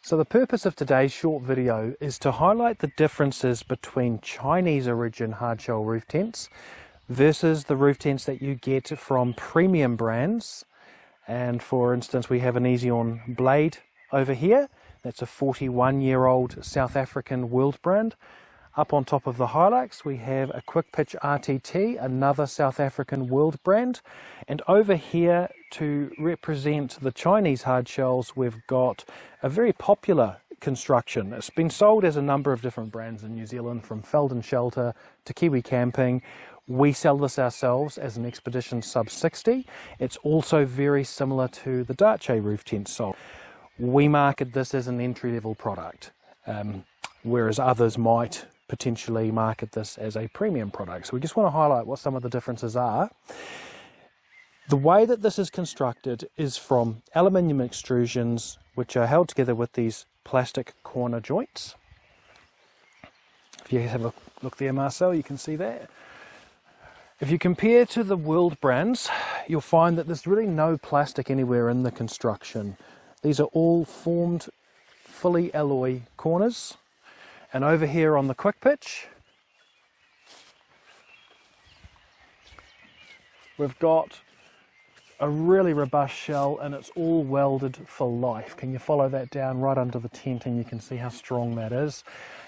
So the purpose of today's short video is to highlight the differences between Chinese origin hardshell roof tents versus the roof tents that you get from premium brands. And for instance, we have an Easyon Blade over here. That's a 41-year-old South African world brand. Up on top of the Hilux, we have a Quick Pitch RTT, another South African world brand. And over here, to represent the Chinese hardshells, we've got a very popular construction. It's been sold as a number of different brands in New Zealand, from Feldon Shelter to Kiwi Camping. We sell this ourselves as an Expedition Sub 60. It's also very similar to the Darche roof tent sold. We market this as an entry-level product, whereas others might potentially market this as a premium product. So we just want to highlight what some of the differences are. The way that this is constructed is from aluminium extrusions, which are held together with these plastic corner joints. If you have a look there, Marcel, you can see that. If you compare to the world brands, you'll find that there's really no plastic anywhere in the construction. These are all formed fully alloy corners. And over here on the Quick Pitch, we've got a really robust shell, and it's all welded for life. Can you follow that down right under the tent, and you can see how strong that is.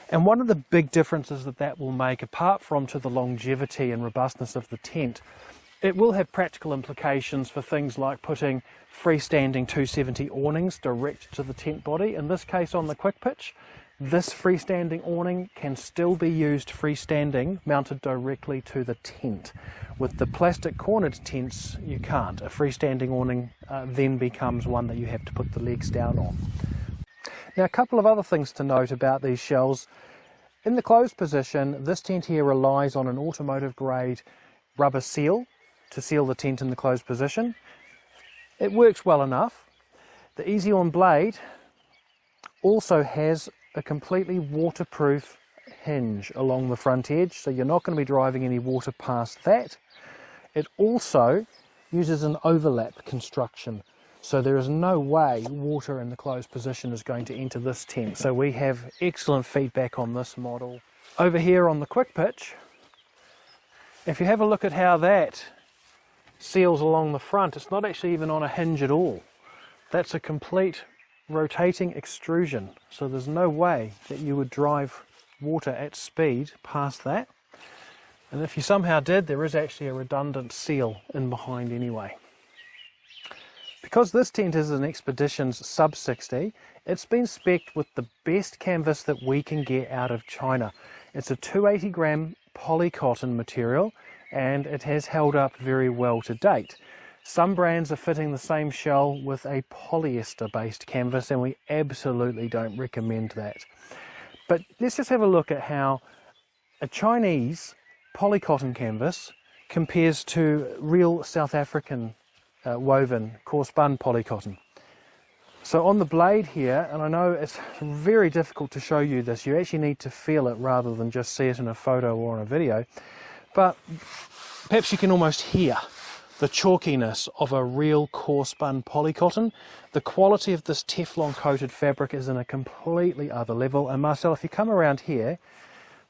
And one of the big differences that will make, apart from to the longevity and robustness of the tent, it will have practical implications for things like putting freestanding 270 awnings direct to the tent body. In this case on the Quick Pitch, this freestanding awning can still be used freestanding, mounted directly to the tent. With the plastic cornered tents, you can't. A freestanding awning then becomes one that you have to put the legs down on. Now, a couple of other things to note about these shells. In the closed position, this tent here relies on an automotive grade rubber seal to seal the tent in the closed position. It works well enough. The Easyon Blade also has a completely waterproof hinge along the front edge, so you're not going to be driving any water past that. It also uses an overlap construction, so there is no way water in the closed position is going to enter this tent. So we have excellent feedback on this model. Over here on the Quick Pitch, if you have a look at how that seals along the front, it's not actually even on a hinge at all. That's a complete rotating extrusion, so there's no way that you would drive water at speed past that. And if you somehow did, there is actually a redundant seal in behind anyway. Because this tent is an Expeditions Sub 60, it's been spec'd with the best canvas that we can get out of China. It's a 280 gram polycotton material, and it has held up very well to date. Some brands are fitting the same shell with a polyester based canvas, and we absolutely don't recommend that. But let's just have a look at how a Chinese polycotton canvas compares to real South African woven core spun polycotton. So on the blade here, and I know it's very difficult to show you this, you actually need to feel it rather than just see it in a photo or in a video, but perhaps you can almost hear the chalkiness of a real core spun polycotton. The quality of this Teflon coated fabric is in a completely other level. And Marcel, if you come around here,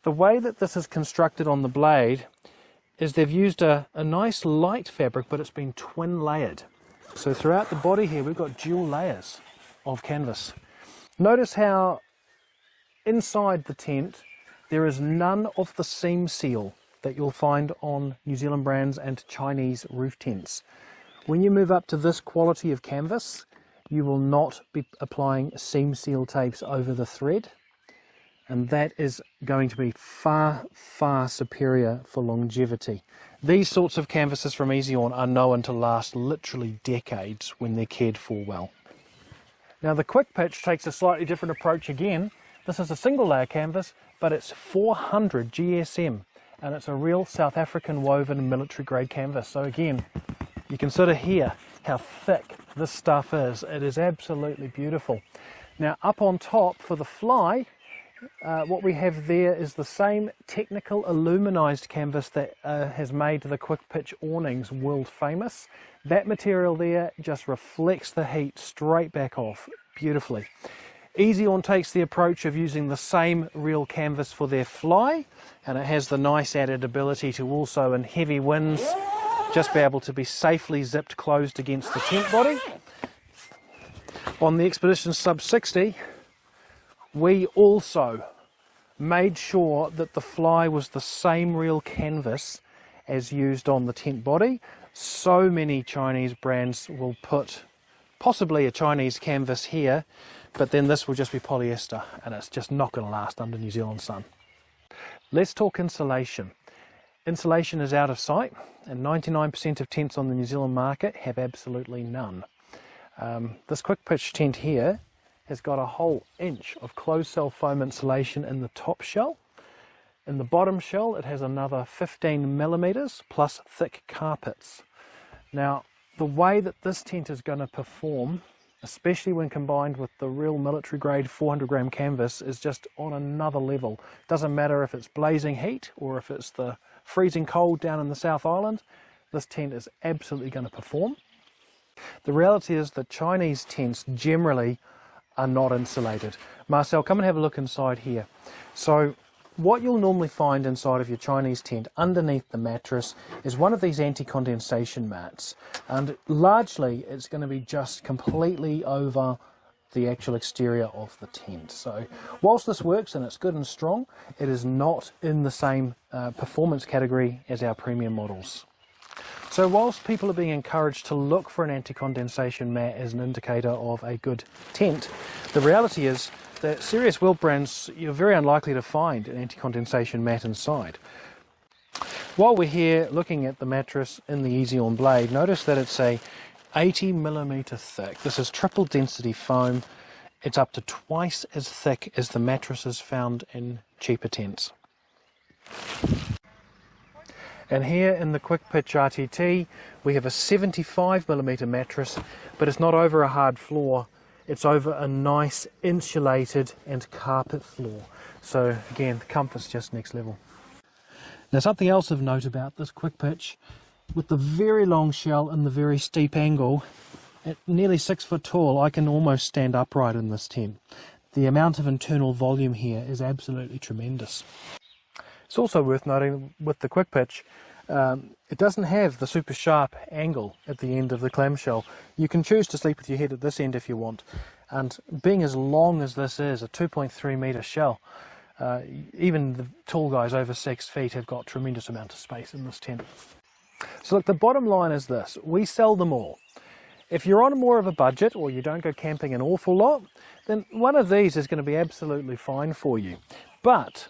the way that this is constructed on the blade is they've used a nice light fabric, but it's been twin layered. So throughout the body here, we've got dual layers of canvas. Notice how inside the tent, there is none of the seam seal that you'll find on New Zealand brands and Chinese roof tents. When you move up to this quality of canvas, you will not be applying seam seal tapes over the thread, and that is going to be far, far superior for longevity. These sorts of canvases from Easyon are known to last literally decades when they're cared for well. Now the Quick Pitch takes a slightly different approach again. This is a single layer canvas, but it's 400 GSM. And it's a real South African woven military grade canvas. So again, you can sort of hear how thick this stuff is. It is absolutely beautiful. Now up on top for the fly, what we have there is the same technical aluminized canvas that has made the Quick Pitch awnings world famous. That material there just reflects the heat straight back off beautifully. Easyon takes the approach of using the same real canvas for their fly, and it has the nice added ability to also, in heavy winds, just be able to be safely zipped closed against the tent body. On the Expedition Sub 60, we also made sure that the fly was the same real canvas as used on the tent body. So many Chinese brands will put possibly a Chinese canvas here, but then this will just be polyester, and it's just not going to last under New Zealand sun. Let's talk insulation. Insulation is out of sight, and 99% of tents on the New Zealand market have absolutely none. This quick pitch tent here has got a whole inch of closed cell foam insulation in the top shell. In the bottom shell it has another 15 millimeters plus thick carpets. Now the way that this tent is going to perform, especially when combined with the real military grade 400 gram canvas, is just on another level. Doesn't matter if it's blazing heat or if it's the freezing cold down in the South Island, this tent is absolutely going to perform. The reality is that Chinese tents generally are not insulated. Marcel, come and have a look inside here. So what you'll normally find inside of your Chinese tent underneath the mattress is one of these anti-condensation mats, and largely it's going to be just completely over the actual exterior of the tent. So whilst this works and it's good and strong, it is not in the same performance category as our premium models. So whilst people are being encouraged to look for an anti-condensation mat as an indicator of a good tent, the reality is that serious Wild brands, you're very unlikely to find an anti-condensation mat inside. While we're here looking at the mattress in the Easyon blade, notice that it's a 80 millimeter thick. This is triple density foam. It's up to twice as thick as the mattresses found in cheaper tents. And here in the Quick Pitch RTT we have a 75 millimeter mattress, but it's not over a hard floor, it's over a nice insulated and carpet floor. So again, the comfort's just next level. Now something else of note about this Quick Pitch, with the very long shell and the very steep angle, at nearly 6 foot tall, I can almost stand upright in this tent. The amount of internal volume here is absolutely tremendous. It's also worth noting with the Quick Pitch, it doesn't have the super sharp angle at the end of the clamshell. You can choose to sleep with your head at this end if you want, and being as long as this is, a 2.3 meter shell, even the tall guys over 6 feet have got tremendous amount of space in this tent. So look, the bottom line is this: we sell them all. If you're on more of a budget or you don't go camping an awful lot, then one of these is going to be absolutely fine for you. But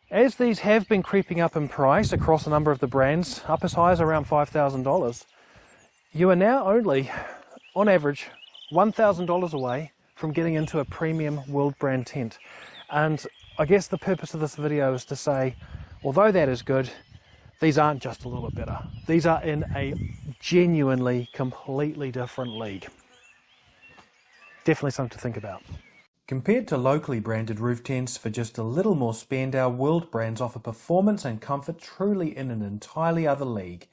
as these have been creeping up in price across a number of the brands, up as high as around $5,000, you are now only, on average, $1,000 away from getting into a premium World brand tent. And I guess the purpose of this video is to say, although that is good, these aren't just a little bit better. These are in a genuinely, completely different league. Definitely something to think about. Compared to locally branded roof tents for just a little more spend, our World brands offer performance and comfort truly in an entirely other league.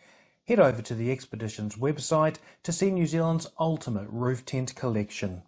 Head over to the Expeditions website to see New Zealand's ultimate roof tent collection.